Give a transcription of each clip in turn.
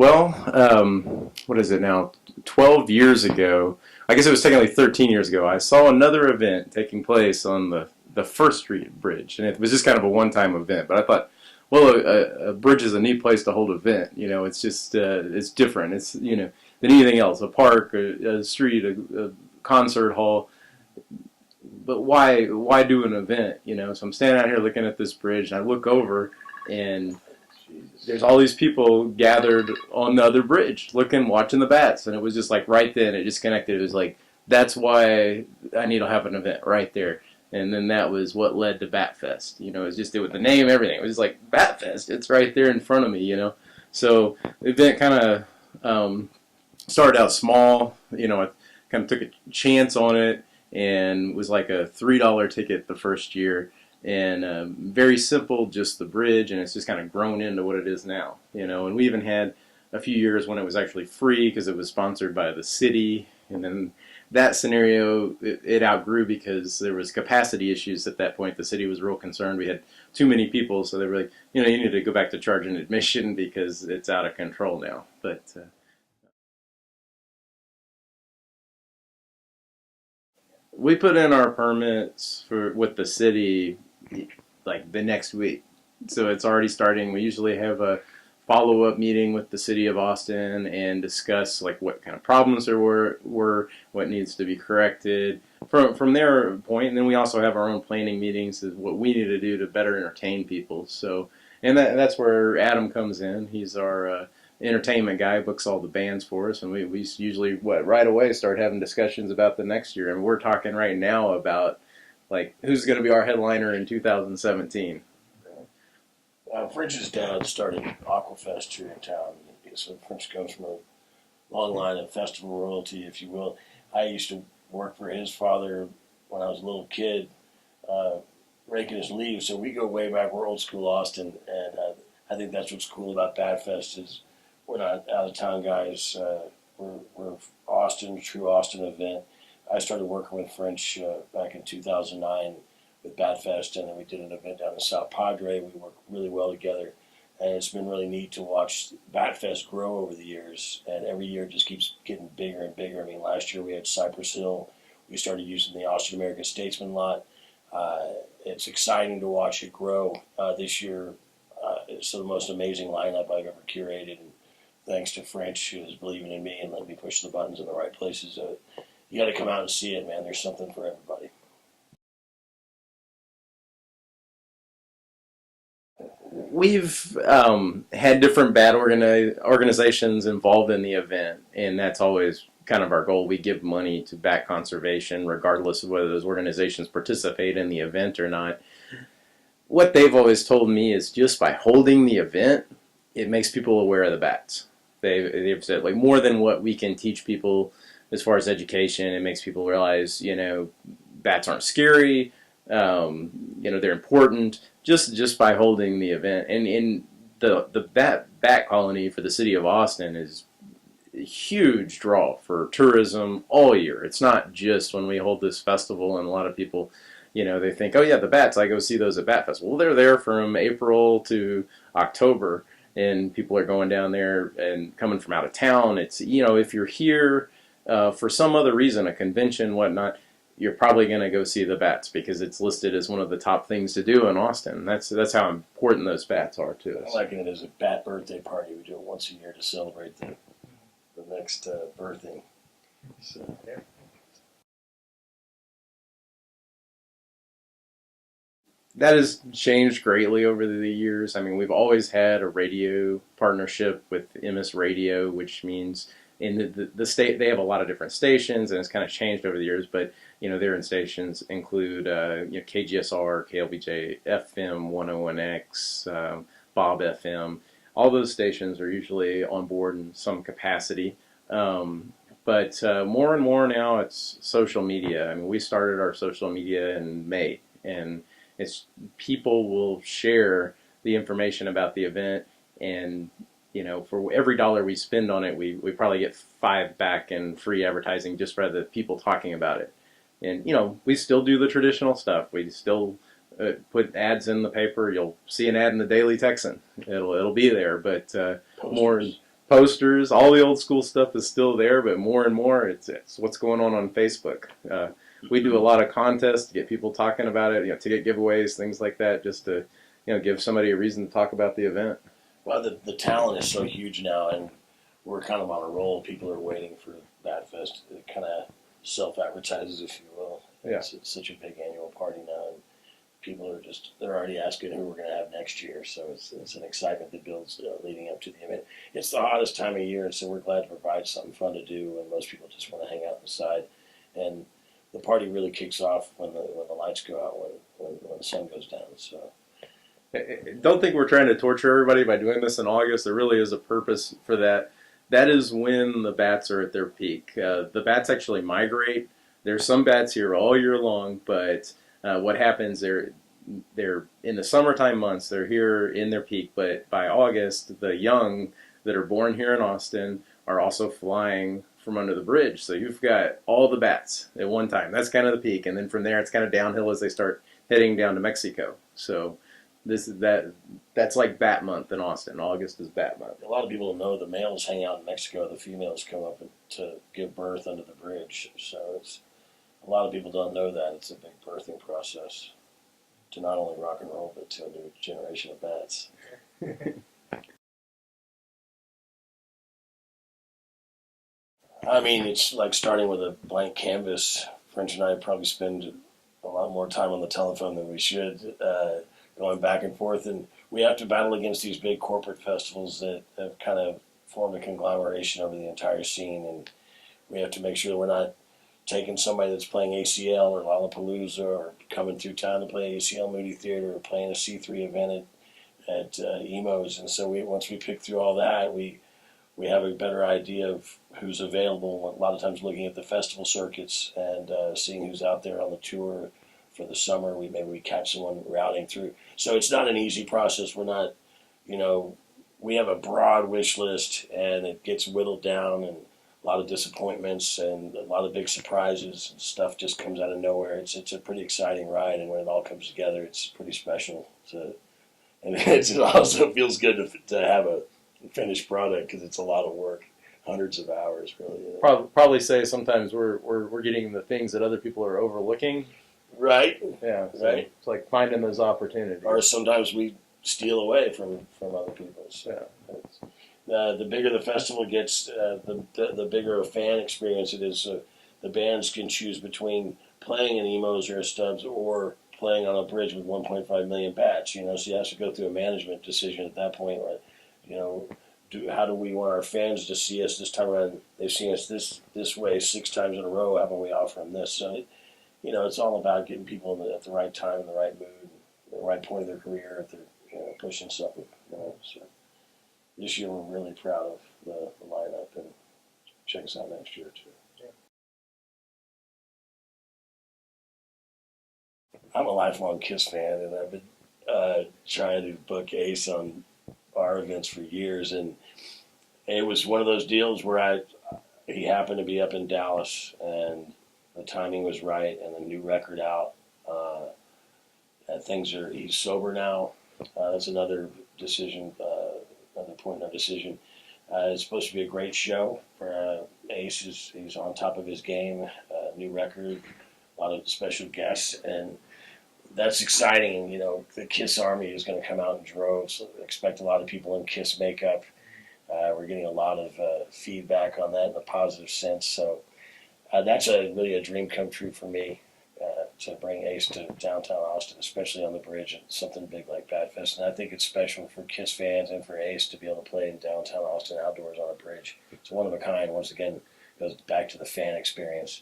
Well, what is it now? 12 years ago, I guess it was technically 13 years ago, I saw another event taking place on the First Street Bridge. And it was just kind of a one-time event. But I thought, well, a bridge is a neat place to hold an event. It's just, it's different. It's, than anything else. A park, a street, a concert hall. But why do an event? So I'm standing out here looking at this bridge, and I look over, and there's all these people gathered on the other bridge, watching the bats, and it was just like right then it just connected. It was like, that's why I need to have an event right there. And then that was what led to Bat Fest. It was just with the name, everything. It was just like Bat Fest. It's right there in front of me. So the event kind of started out small. I kind of took a chance on it, and was like a $3 ticket the first year. And very simple, just the bridge, and it's just kind of grown into what it is now. And we even had a few years when it was actually free because it was sponsored by the city. And then that scenario, it outgrew because there was capacity issues at that point. The city was real concerned. We had too many people, so they were like, you need to go back to charging admission because it's out of control now. But we put in our permits with the city like the next week. So it's already starting. We usually have a follow-up meeting with the city of Austin and discuss like what kind of problems there were, what needs to be corrected from their point. And then we also have our own planning meetings, is what we need to do to better entertain people. So, and that's where Adam comes in. He's our entertainment guy, books all the bands for us, and we usually right away start having discussions about the next year. And we're talking right now about like who's going to be our headliner in 2017. French's dad started Aquafest here in town. So French comes from a long line of festival royalty, if you will. I used to work for his father when I was a little kid, raking his leaves. So we go way back. We're old school Austin, and I think that's what's cool about Bat Fest is we're not out of town guys. We're Austin, true Austin event. I started working with French back in 2009 with Bat Fest, and then we did an event down in South Padre. We worked really well together, and it's been really neat to watch Bat Fest grow over the years, and every year it just keeps getting bigger and bigger. I mean, last year we had Cypress Hill. We started using the Austin American Statesman lot. It's exciting to watch it grow. This year, it's the most amazing lineup I've ever curated, and thanks to French, who's believing in me and letting me push the buttons in the right places. You got to come out and see it, man. There's something for everybody. We've had different bat organizations involved in the event, and that's always kind of our goal. We give money to bat conservation regardless of whether those organizations participate in the event or not. What they've always told me is just by holding the event, it makes people aware of the bats. They've said like more than what we can teach people as far as education. It makes people realize, bats aren't scary. They're important just by holding the event. And in the bat colony for the city of Austin is a huge draw for tourism all year. It's not just when we hold this festival, and a lot of people, they think, oh yeah, the bats, I go see those at Bat Festival. Well, they're there from April to October, and people are going down there and coming from out of town. It's, if you're here for some other reason, a convention, whatnot, you're probably going to go see the bats because it's listed as one of the top things to do in Austin. That's how important those bats are to us. I liken it as a bat birthday party. We do it once a year to celebrate the next birthing. So, yeah. That has changed greatly over the years. I mean, we've always had a radio partnership with MS Radio, which means in the state they have a lot of different stations, and it's kind of changed over the years. But their stations include KGSR, KLBJ, FM 101X, Bob FM. All those stations are usually on board in some capacity. But more and more now, it's social media. I mean, we started our social media in May, and it's people will share the information about the event, and for every dollar we spend on it, we probably get 5 back in free advertising just for the people talking about it. And we still do the traditional stuff. We still put ads in the paper. You'll see an ad in the Daily Texan. It'll be there, but posters, all the old school stuff is still there, but more and more it's what's going on Facebook. We do a lot of contests to get people talking about it, to get giveaways, things like that, just to give somebody a reason to talk about the event. Well, the talent is so huge now, and we're kind of on a roll. People are waiting for Bat Fest. It kind of self-advertises, if you will. Yeah. It's such a big annual party now, and people are they're already asking who we're going to have next year. So it's an excitement that builds leading up to the event. It's the hottest time of year, and so we're glad to provide something fun to do, and most people just want to hang out inside. And the party really kicks off when the lights go out, when the sun goes down. So. Don't think we're trying to torture everybody by doing this in August. There really is a purpose for that. That is when the bats are at their peak. The bats actually migrate. There's some bats here all year long, but what happens, they're in the summertime months, they're here in their peak, but by August, the young that are born here in Austin are also flying from under the bridge. So you've got all the bats at one time. That's kind of the peak, and then from there it's kind of downhill as they start heading down to Mexico. So that's like Bat Month in Austin. August is Bat Month. A lot of people don't know the males hang out in Mexico. The females come up to give birth under the bridge. So a lot of people don't know that. It's a big birthing process to not only rock and roll, but to a new generation of bats. I mean, it's like starting with a blank canvas. French and I probably spend a lot more time on the telephone than we should, going back and forth. And we have to battle against these big corporate festivals that have kind of formed a conglomeration over the entire scene. And we have to make sure that we're not taking somebody that's playing ACL or Lollapalooza or coming through town to play ACL Moody Theater or playing a C3 event at Emo's. And so once we pick through all that, we have a better idea of who's available. A lot of times looking at the festival circuits and seeing who's out there on the tour for the summer. Maybe we catch someone routing through. So it's not an easy process. We're not, we have a broad wish list, and it gets whittled down, and a lot of disappointments and a lot of big surprises, and stuff just comes out of nowhere. It's a pretty exciting ride, and when it all comes together, it's pretty special. And it also feels good to have a finished product, because it's a lot of work, hundreds of hours, really. Probably say sometimes we're getting the things that other people are overlooking. Right. Yeah. So right. It's like finding those opportunities. Or sometimes we steal away from other people. So the bigger the festival gets, the bigger a fan experience it is. The bands can choose between playing in Emo's or a Stubbs or playing on a bridge with 1.5 million bats. So you have to go through a management decision at that point. How do we want our fans to see us this time around? They've seen us this way 6 times in a row. How about we offer them this? So, it's all about getting people at the right time, in the right mood, the right point of their career, if they're pushing something. So this year we're really proud of the lineup, and check us out next year too. Yeah. I'm a lifelong Kiss fan, and I've been trying to book Ace on our events for years, and it was one of those deals where he happened to be up in Dallas, and the timing was right, and the new record out, and he's sober now. That's another decision, another point in our decision. It's supposed to be a great show for Ace. He's on top of his game, new record, a lot of special guests, and that's exciting. The Kiss Army is going to come out in droves. So expect a lot of people in Kiss makeup. We're getting a lot of feedback on that in a positive sense. So that's really a dream come true for me, to bring Ace to downtown Austin, especially on the bridge, and something big like Bat Fest. And I think it's special for Kiss fans and for Ace to be able to play in downtown Austin outdoors on a bridge. It's one of a kind. Once again, goes back to the fan experience.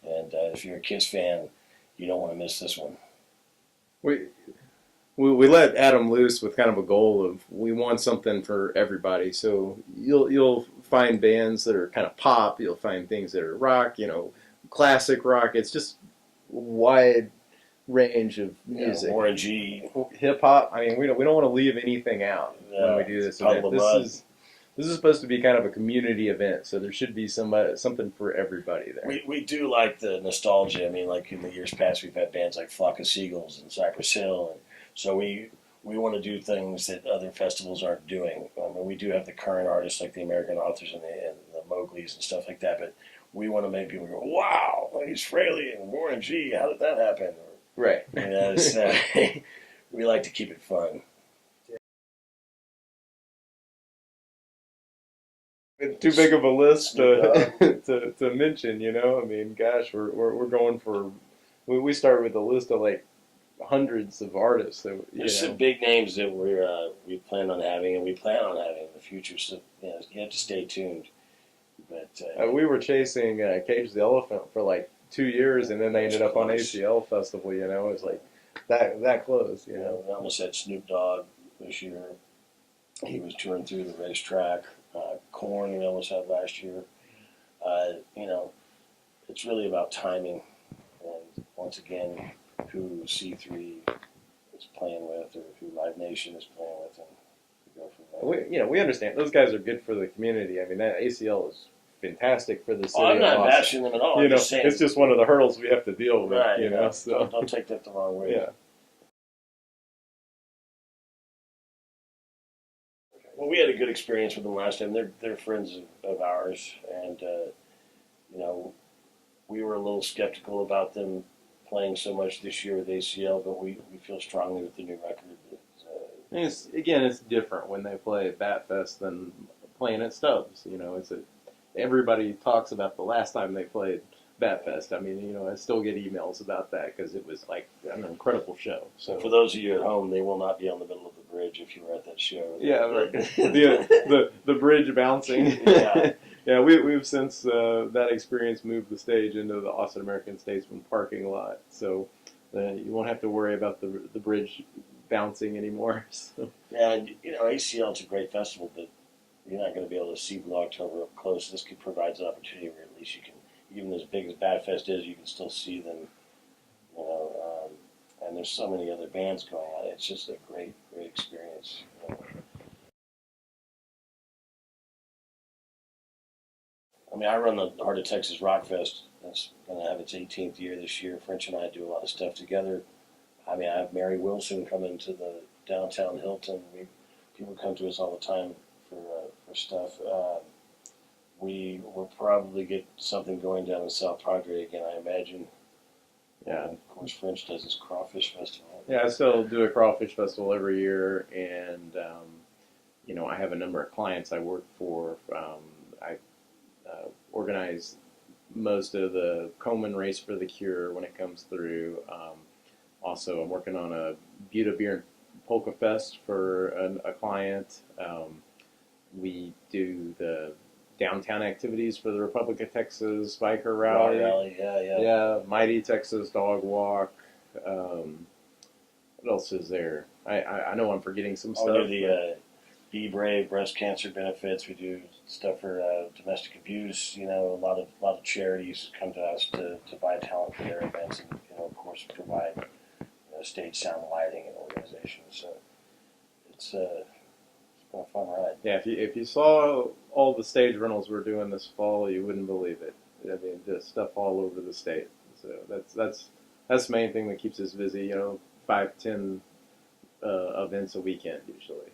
And if you're a Kiss fan, you don't want to miss this one. We let Adam loose with kind of a goal of we want something for everybody. So you'll find bands that are kind of pop. You'll find things that are rock, classic rock. It's just wide range of music. Orangey, hip hop. I mean, we don't want to leave anything out when we do this event. This is supposed to be kind of a community event, so there should be something for everybody there. We do like the nostalgia. I mean, like in the years past, we've had bands like Flock of Seagulls and Cypress Hill, and so we we want to do things that other festivals aren't doing. I mean, we do have the current artists like the American authors and the Mowgli's and stuff like that, but we want to make people go, wow, Ace Frehley and Warren G, how did that happen? Right. You know, so we like to keep it fun. It's too big of a list Snoop to mention, you know. I mean, gosh, we're going for we start with a list of like hundreds of artists that There's some big names that we plan on having, and we plan on having in the future. So you have to stay tuned. But we were chasing Cage the Elephant for like 2 years, and then they ended up on ACL Festival. You know, it was like that close. You know, we almost had Snoop Dogg this year. He was touring through the racetrack. Korn we almost had last year. You know, it's really about timing, and once again, who C3 is playing with, or who Live Nation is playing with, and we go from there. we understand those guys are good for the community. I mean, that ACL is fantastic for the city. I'm not of Austin. bashing them at all. You I'm know, just saying, it's just one of the hurdles we have to deal with. right, You know, so don't take that the wrong way. yeah. Well, we had a good experience with them last time. They're friends of ours, and you know, we were a little skeptical about them playing so much this year with ACL, but we feel strongly with the new record. And it's different when they play at Bat Fest than playing at Stubbs. You know, everybody talks about the last time they played Bat Fest. I mean, you know, I still get emails about that because it was like an incredible show. So for those of you at home, they will not be on the middle of the bridge if you were at that show. Yeah, right. the bridge bouncing. Yeah. Yeah, we've since that experience moved the stage into the Austin American Statesman parking lot, so you won't have to worry about the bridge bouncing anymore. So. Yeah, and you know, ACL is a great festival, but you're not going to be able to see Blue October up close. This provides an opportunity where at least you can, even as big as Bad Fest is, you can still see them. You know, and there's so many other bands going on. It's just a great experience. You know. I mean, I run the Heart of Texas Rock Fest. That's going to have its 18th year this year. French and I do a lot of stuff together. I mean, I have Mary Wilson coming to the downtown Hilton. People come to us all the time for stuff. We will probably get something going down in South Padre again, I imagine. Yeah. Of course, French does his crawfish festival. Yeah, I still do a crawfish festival every year, and you know, I have a number of clients I work for. I organize most of the Komen Race for the Cure when it comes through. Also, I'm working on a Buda Beer and Polka Fest for a client. We do the downtown activities for the Republic of Texas Biker Rally. Yeah, Mighty Texas Dog Walk. What else is there? I know I'm forgetting some stuff. We do the Be Brave breast cancer benefits. We do stuff for domestic abuse. You know, a lot of charities come to us to buy talent for their events, and you know, of course, provide stage sound, lighting, and organization. So it's been a fun ride. Yeah, if you saw all the stage rentals we're doing this fall, you wouldn't believe it. I mean, just stuff all over the state. So that's the main thing that keeps us busy. You know, 5-10 events a weekend usually.